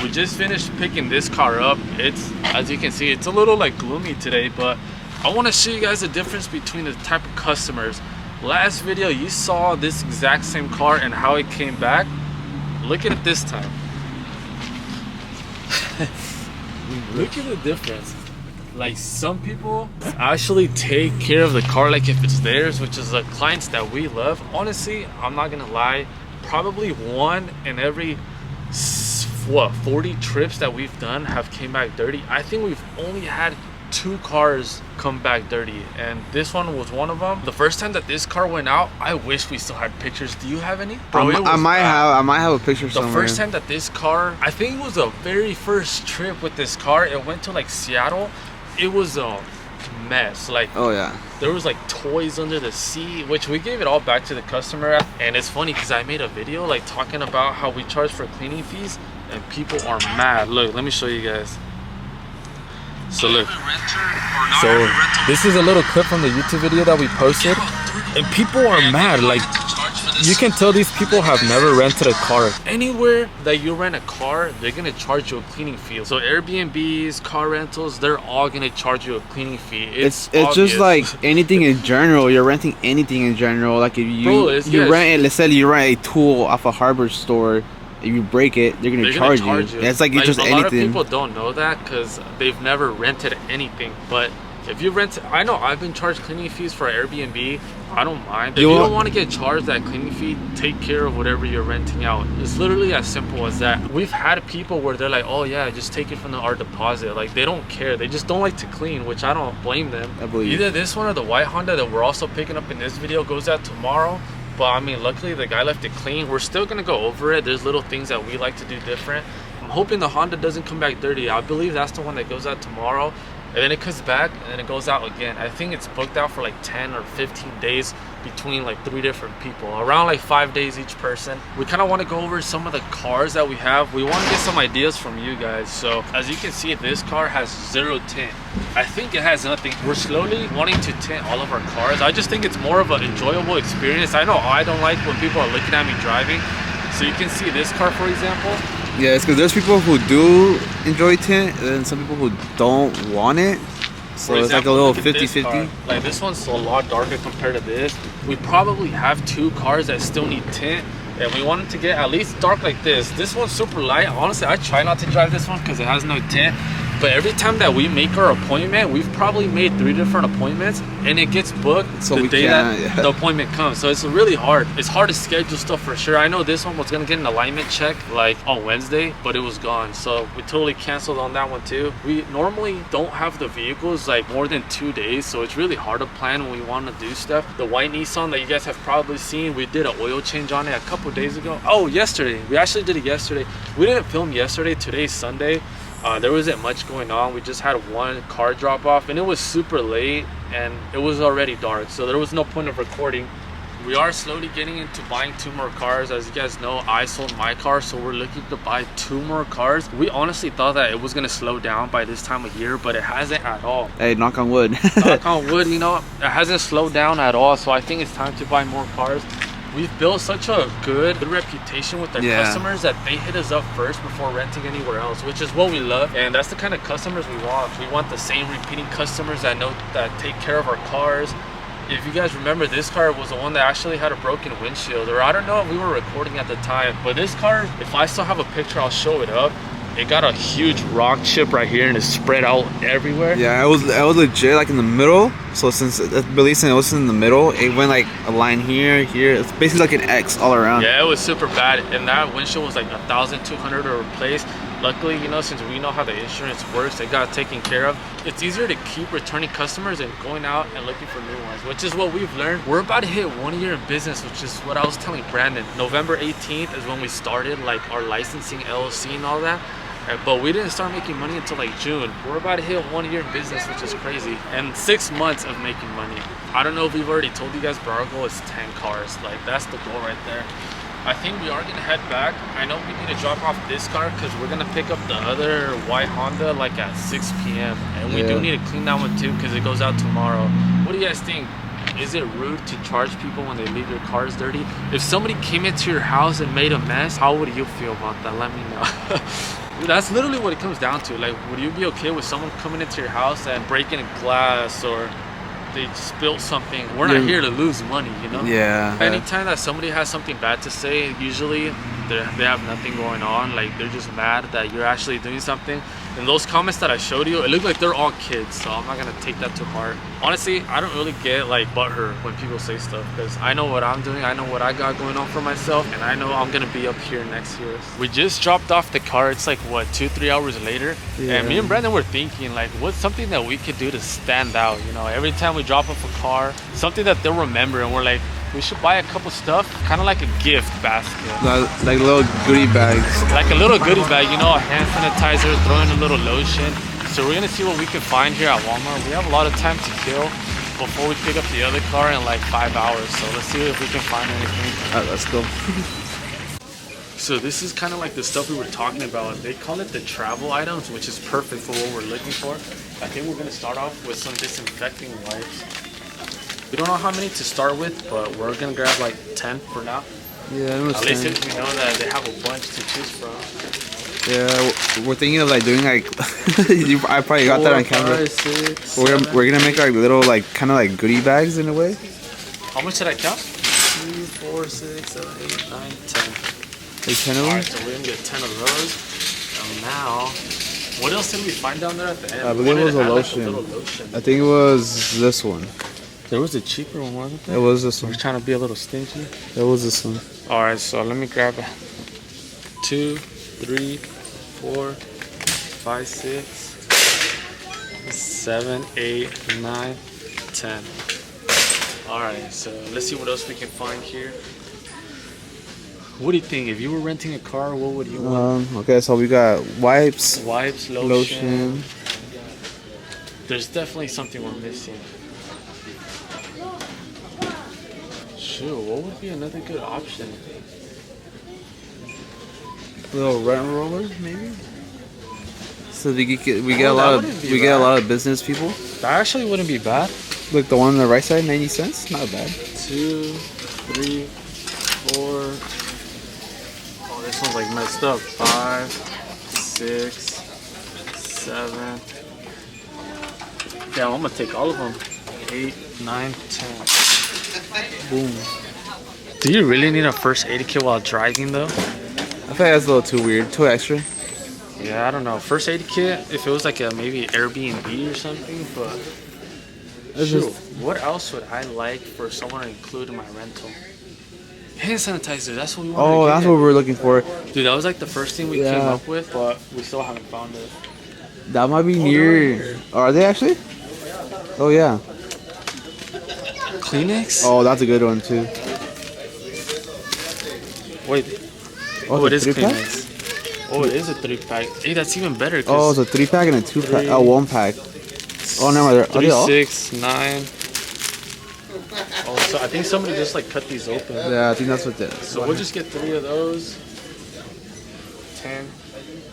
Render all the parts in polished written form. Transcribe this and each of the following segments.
We just finished picking this car up. It's, as you can see, it's a little like gloomy today, but I want to show you guys the difference between the type of customers. Last video you saw this exact same car and how it came back. Look at it this time. Look at the difference. Like, some people actually take care of the car like if it's theirs, which is the clients that we love. Honestly, I'm not gonna lie, probably one in every 40 trips that we've done have came back dirty. I think we've only had 2 cars come back dirty, and this one was one of them. The first time that this car went out, I wish we still had pictures. Do you have any? Bro, I might have a picture somewhere. The first time that this car, I think it was the very first trip with this car, it went to like Seattle. It was a mess. Like, oh yeah, there was like toys under the seat, which we gave it all back to the customer. And it's funny because I made a video like talking about how we charge for cleaning fees, and people are mad. Look, let me show you guys. So look, so this is a little clip from the YouTube video that we posted, and people are mad. Like, you can tell these people have never rented a car. Anywhere that you rent a car, they're gonna charge you a cleaning fee. So Airbnbs, car rentals, they're all gonna charge you a cleaning fee. It's just like anything in general. You're renting anything in general. Like if you rent it, let's say you rent a tool off a hardware store. If you break it, they're gonna charge you. It's like it's just anything. A lot of people don't know that because they've never rented anything. But if you rent, I know I've been charged cleaning fees for Airbnb. I don't mind. If you don't want to get charged that cleaning fee, take care of whatever you're renting out. It's literally as simple as that. We've had people where they're like, oh yeah, just take it from our deposit. Like, they don't care. They just don't like to clean, which I don't blame them. I believe either this one or the white Honda that we're also picking up in this video goes out tomorrow. But I mean, luckily the guy left it clean. We're still gonna go over it. There's little things that we like to do different. I'm hoping the Honda doesn't come back dirty. I believe that's the one that goes out tomorrow, and then it comes back and then it goes out again. I think it's booked out for like 10 or 15 days between like 3 different people, around like 5 days each person. We kind of want to go over some of the cars that we have. We want to get some ideas from you guys. So as you can see, this car has 0 tint. I think it has nothing. We're slowly wanting to tint all of our cars. I just think it's more of an enjoyable experience. I know I don't like when people are looking at me driving. So you can see this car, for example. Yeah, it's because there's people who do enjoy tint, and then some people who don't want it. So it's like a little 50-50. Like, this one's a lot darker compared to this. We probably have 2 cars that still need tint, and we wanted to get at least dark like this. This one's super light. Honestly, I try not to drive this one because it has no tint. But every time that we make our appointment, we've probably made 3 different appointments, and it gets booked the day that the appointment comes. So it's really hard. It's hard to schedule stuff for sure. I know this one was gonna get an alignment check like on Wednesday, but it was gone. So we totally canceled on that one too. We normally don't have the vehicles like more than 2 days, so it's really hard to plan when we want to do stuff. The white Nissan that you guys have probably seen, we did an oil change on it a couple days ago. Oh, yesterday. We actually did it yesterday. We didn't film yesterday. Today's Sunday. There wasn't much going on. We just had 1 car drop off, and it was super late and it was already dark, so there was no point of recording. We are slowly getting into buying 2 more cars. As you guys know, I sold my car, so we're looking to buy 2 more cars. We honestly thought that it was gonna slow down by this time of year, but it hasn't at all. Hey, knock on wood. Knock on wood, you know, it hasn't slowed down at all. So I think it's time to buy more cars. We've built such a good reputation with our customers that they hit us up first before renting anywhere else, which is what we love. And that's the kind of customers we want. We want the same repeating customers that know, that take care of our cars. If you guys remember, this car was the one that actually had a broken windshield, or I don't know if we were recording at the time, but this car, if I still have a picture, I'll show it up. It got a huge rock chip right here and it's spread out everywhere. Yeah, it was legit like in the middle. So since Belize it was in the middle, it went like a line here. It's basically like an X all around. Yeah, it was super bad, and that windshield was like $1,200 to replace. Luckily, you know, since we know how the insurance works, it got taken care of. It's easier to keep returning customers and going out and looking for new ones, which is what we've learned. We're about to hit 1 year in business, which is what I was telling Brandon. November 18th is when we started like our licensing LLC and all that. But we didn't start making money until like June. We're about to hit 1 year in business, which is crazy. And 6 months of making money. I don't know if we've already told you guys, but our goal is 10 cars. Like, that's the goal right there. I think we are gonna head back. I know we need to drop off this car because we're gonna pick up the other white Honda like at 6 p.m. And we do need to clean that one too because it goes out tomorrow. What do you guys think? Is it rude to charge people when they leave your cars dirty? If somebody came into your house and made a mess, how would you feel about that? Let me know. That's literally what it comes down to. Like, would you be okay with someone coming into your house and breaking a glass, or they spilled something? We're not here to lose money, you know? Yeah. Anytime that somebody has something bad to say, usually they have nothing going on. Like, they're just mad that you're actually doing something. And those comments that I showed you, it looked like they're all kids, so I'm not gonna take that to heart. Honestly, I don't really get like butthurt when people say stuff, because I know what I'm doing, I know what I got going on for myself, and I know I'm gonna be up here next year. We just dropped off the car. It's like, what, 2-3 hours later? Yeah. And me and Brandon were thinking, like, what's something that we could do to stand out? You know, every time we drop off a car, something that they'll remember, and we're like, we should buy a couple stuff, kind of like a gift basket. Like little goodie bags. Like a little goodie bag, you know, a hand sanitizer, throw in a little lotion. So we're gonna see what we can find here at Walmart. We have a lot of time to kill before we pick up the other car in like 5 hours. So let's see if we can find anything. Alright, let's go. So this is kind of like the stuff we were talking about. They call it the travel items, which is perfect for what we're looking for. I think we're gonna start off with some disinfecting wipes. We don't know how many to start with, but we're gonna grab like 10 for now. Yeah, at least if we know that they have a bunch to choose from. Yeah, we're thinking of like doing like I probably got that on camera. 5, 6, we're gonna make like little like kind of like goodie bags in a way. How much did I count? 2, 4, 6, 7, 8, 9, 10. Like 10 of them? Alright, so we're gonna get 10 of those. And now, what else did we find down there at the end? I believe it was a lotion. I think it was this one. There was a cheaper one, wasn't there? It was this one. We're trying to be a little stingy. It was this one. Alright, so let me grab 2, 3, 4, 5, 6, 7, 8, 9, 10. Alright, so let's see what else we can find here. What do you think? If you were renting a car, what would you want? Okay, so we got wipes, lotion. There's definitely something we're missing. Shoot, what would be another good option? Little rent roller, maybe. So we get a lot of business people. That actually wouldn't be bad. Look, the one on the right side, 90 cents, not bad. 2, 3, 4. Oh, this one's like messed up. 5, 6, 7. Damn, I'm gonna take all of them. 8, 9, 10. Boom. Do you really need a first aid kit while driving though? I think that's a little too weird, too extra. Yeah, I don't know. First aid kit, if it was like a maybe Airbnb or something, but shoot, what else would I like for someone to include in my rental? Hand sanitizer, that's what we wanted. Oh, that's what we were looking for. Dude, that was like the first thing we came up with, but we still haven't found it. That might be near. Are they actually? Oh yeah. Kleenex? Oh, that's a good one too. Wait. Oh, it is Kleenex. Oh, it is a 3-pack. Hey, that's even better. Oh, it's a 3-pack and a 2-pack. Oh, 1-pack. Oh, never mind. Are they all? 3, 6, 9. Oh, so I think somebody just like cut these open. Yeah, I think that's what they. So we'll just get 3 of those. 10.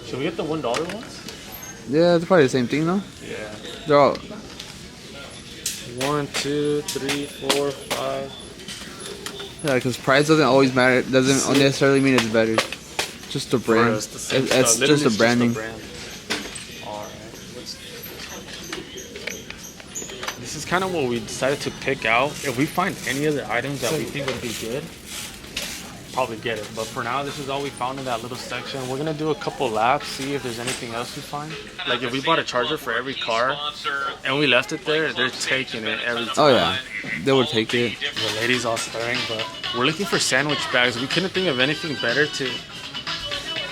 Should we get the $1 ones? Yeah, it's probably the same thing though. Yeah. They're all. 1, 2, 3, 4, 5. Yeah, because price doesn't always matter. It doesn't necessarily mean it's better. Just the brand. It's just the branding. This is kind of what we decided to pick out. If we find any other items that we think would be good, probably get it. But for now, this is all we found in that little section. We're gonna do a couple laps, see if there's anything else we find. Like if we bought a charger for every car and we left it there, they're taking it every time. Oh yeah, they would take it. The ladies all staring, but we're looking for sandwich bags. We couldn't think of anything better to.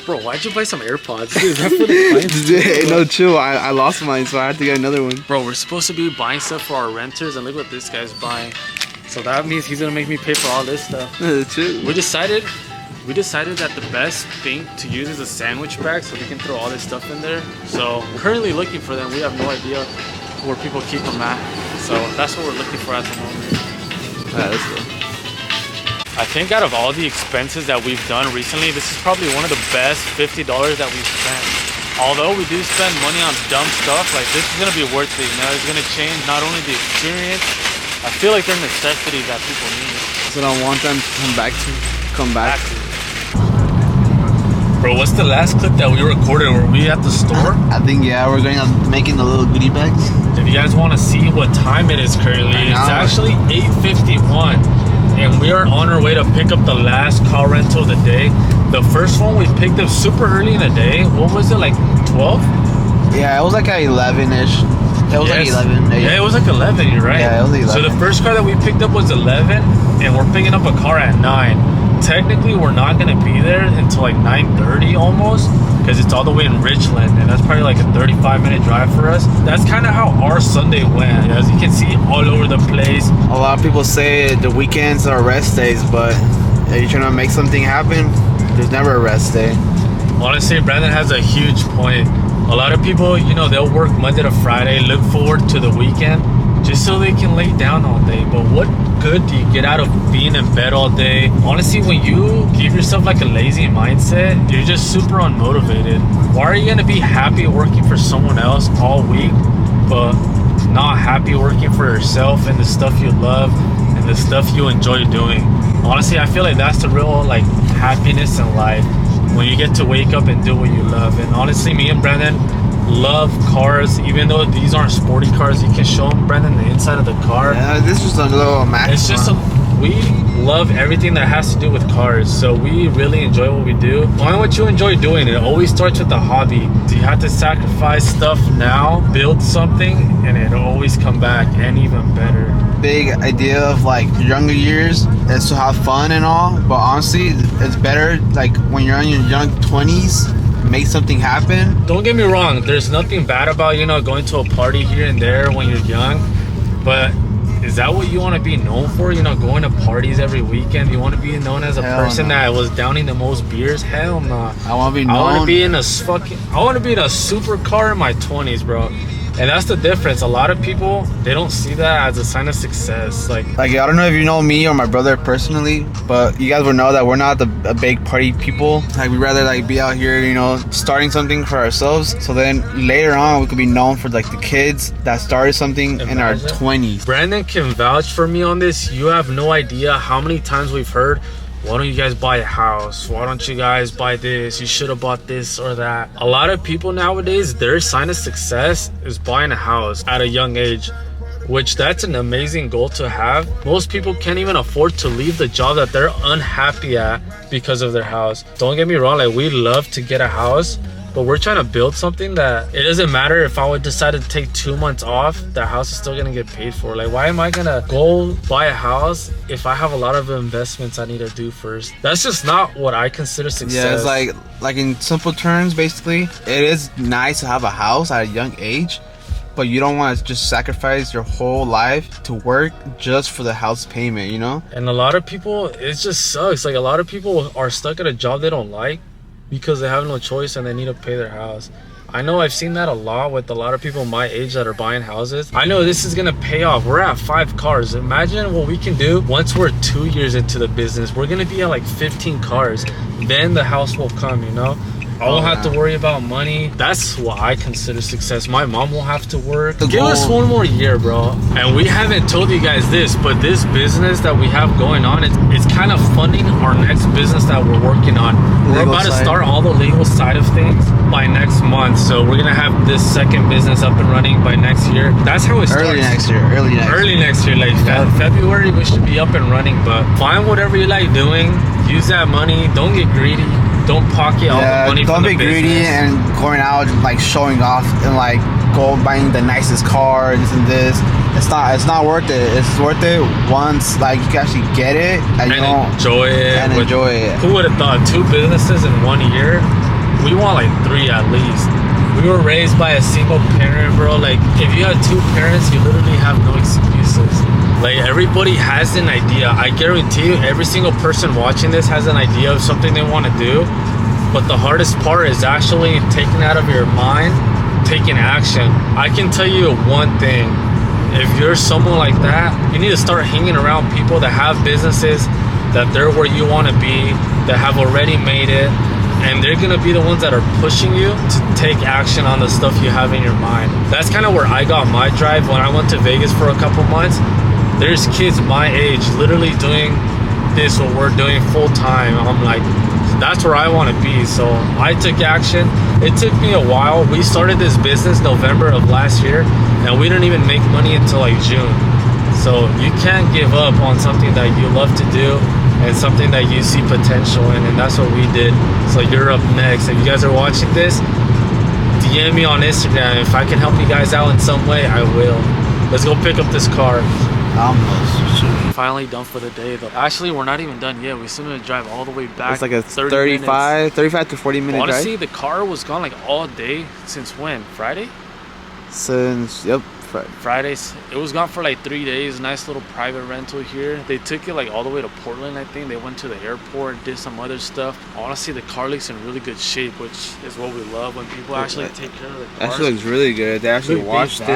Bro, why'd you buy some AirPods? Dude, is that for the clients? Hey, no, chill. I lost mine, so I had to get another one. Bro, we're supposed to be buying stuff for our renters, and look what this guy's buying. So that means he's gonna make me pay for all this stuff. Chill. We decided that the best thing to use is a sandwich bag, so we can throw all this stuff in there. So we're currently looking for them. We have no idea where people keep them at. So that's what we're looking for at the moment. Alright, let's go. I think out of all the expenses that we've done recently, this is probably one of the best $50 that we've spent. Although we do spend money on dumb stuff, like this is gonna be worth it. You know, it's gonna change not only the experience. I feel like they're necessities that people need. So I want them to come back to. Bro, what's the last clip that we recorded? Were we at the store? I think, yeah, we're going on making the little goodie bags. If you guys want to see what time it is currently, it's actually 8:51. And we are on our way to pick up the last car rental of the day. The first one we picked up super early in the day. What was it, like 12? Yeah, it was like at 11-ish. It was like 11. Yeah, it was like 11, you're right. Yeah, it was 11. So the first car that we picked up was 11, and we're picking up a car at 9. Technically, we're not going to be there until like 9:30 almost, because it's all the way in Richland, and that's probably like a 35-minute drive for us. That's kind of how our Sunday went. As you can see, all over the place. A lot of people say the weekends are rest days, but if you're trying to make something happen, there's never a rest day. Honestly, Brandon has a huge point. A lot of people, you know, they'll work Monday to Friday, look forward to the weekend just so they can lay down all day. But what good do you get out of being in bed all day? Honestly, when you give yourself like a lazy mindset, you're just super unmotivated. Why are you gonna be happy working for someone else all week, but not happy working for yourself and the stuff you love and the stuff you enjoy doing? Honestly, I feel like that's the real like happiness in life, when you get to wake up and do what you love. And honestly, me and Brandon love cars. Even though these aren't sporty cars, you can show them, Brandon, the inside of the car. Yeah, this is a little Max. It's just we love everything that has to do with cars, so we really enjoy what we do. Find what you enjoy doing. It always starts with a hobby. So you have to sacrifice stuff now, build something, and it'll always come back and even better. Big idea of like younger years is to have fun and all, but honestly, it's better like when you're in your young 20s, make something happen. Don't get me wrong, there's nothing bad about, you know, going to a party here and there when you're young, but is that what you want to be known for? You know, going to parties every weekend? You want to be known as a person that was downing the most beers? Hell no. I want to be known. I want to be in a supercar in my 20s, bro. And that's the difference. A lot of people, they don't see that as a sign of success. Like I don't know if you know me or my brother personally, but you guys will know that we're not a big party people. Like we rather like be out here, you know, starting something for ourselves. So then later on we could be known for like the kids that started something in our 20s. Brandon can vouch for me on this. You have no idea how many times we've heard, why don't you guys buy a house? Why don't you guys buy this? You should have bought this or that. A lot of people nowadays, their sign of success is buying a house at a young age, which that's an amazing goal to have. Most people can't even afford to leave the job that they're unhappy at because of their house. Don't get me wrong, like we love to get a house, but we're trying to build something that it doesn't matter if I would decide to take 2 months off, the house is still gonna get paid for. Like, why am I gonna go buy a house if I have a lot of investments I need to do first? That's just not what I consider success. Yeah, it's like in simple terms, basically, it is nice to have a house at a young age, but you don't want to just sacrifice your whole life to work just for the house payment, you know? And a lot of people, it just sucks. Like, a lot of people are stuck at a job they don't like because they have no choice and they need to pay their house. I know I've seen that a lot with a lot of people my age that are buying houses. I know this is gonna pay off. We're at 5 cars. Imagine what we can do once we're 2 years into the business. We're gonna be at like 15 cars. Then the house will come, you know? I won't have to worry about money. That's what I consider success. My mom won't have to work. Give us 1 more year, bro. And we haven't told you guys this, but this business that we have going on, it's kind of funding our next business that we're working on. We're about to start all the legal side of things by next month. So we're gonna have this second business up and running by next year. That's how it starts. Early next year. Like February, we should be up and running. But find whatever you like doing. Use that money. Don't get greedy. Don't pocket all the money from the business. Don't be greedy and going out and like showing off and like go buying the nicest car, this and this. It's not worth it. It's worth it once like you can actually get it and enjoy it. Who would have thought 2 businesses in 1 year? We want like 3 at least. We were raised by a single parent, bro. Like if you have 2 parents, you literally have no excuses. Like everybody has an idea. I guarantee you every single person watching this has an idea of something they want to do, but the hardest part is actually taking out of your mind, taking action. I can tell you one thing: if you're someone like that, you need to start hanging around people that have businesses, that they're where you want to be, that have already made it, and they're gonna be the ones that are pushing you to take action on the stuff you have in your mind. That's kind of where I got my drive when I went to Vegas for a couple months. There's kids my age literally doing this, what we're doing full time. I'm like, that's where I want to be. So I took action. It took me a while. We started this business November of last year, and we didn't even make money until like June. So you can't give up on something that you love to do and something that you see potential in, and that's what we did. So you're up next. If you guys are watching this, DM me on Instagram. If I can help you guys out in some way, I will. Let's go pick up this car. Finally done for the day though. Actually, we're not even done yet. We still need to drive all the way back. It's like a 35 to 40 minute drive. Honestly, the car was gone like all day. Since when? Friday? Since, yep. Fridays. It was gone for like 3 days. Nice little private rental here. They took it like all the way to Portland, I think. They went to the airport, did some other stuff. Honestly, the car looks in really good shape, which is what we love when people actually take care of the car. Actually looks really good. They actually washed it,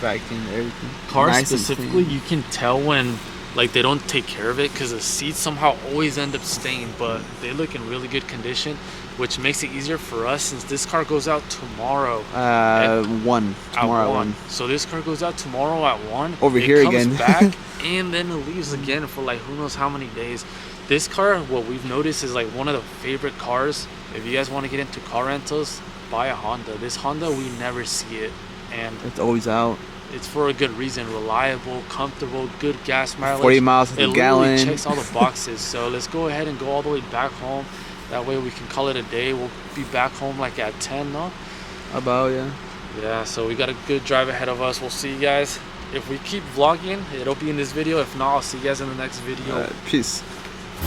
vacuumed everything. Car nice specifically, you can tell when like they don't take care of it because the seats somehow always end up stained, but they look in really good condition, which makes it easier for us since this car goes out tomorrow. Tomorrow at 1. So this car goes out tomorrow at 1. Over here again. It comes back and then it leaves again for like who knows how many days. This car, what we've noticed, is like one of the favorite cars. If you guys want to get into car rentals, buy a Honda. This Honda, we never see it, and it's always out. It's for a good reason. Reliable, comfortable, good gas mileage. 40 miles to the gallon. It checks all the boxes. So let's go ahead and go all the way back home. That way we can call it a day. We'll be back home like at 10, no? About, yeah. Yeah, so we got a good drive ahead of us. We'll see you guys. If we keep vlogging, it'll be in this video. If not, I'll see you guys in the next video. Peace.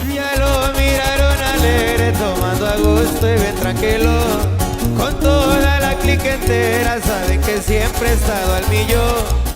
Ya lo miraron alegre, tomando a gusto y bien tranquilo. Con toda la clica entera, saben que siempre he estado al millón.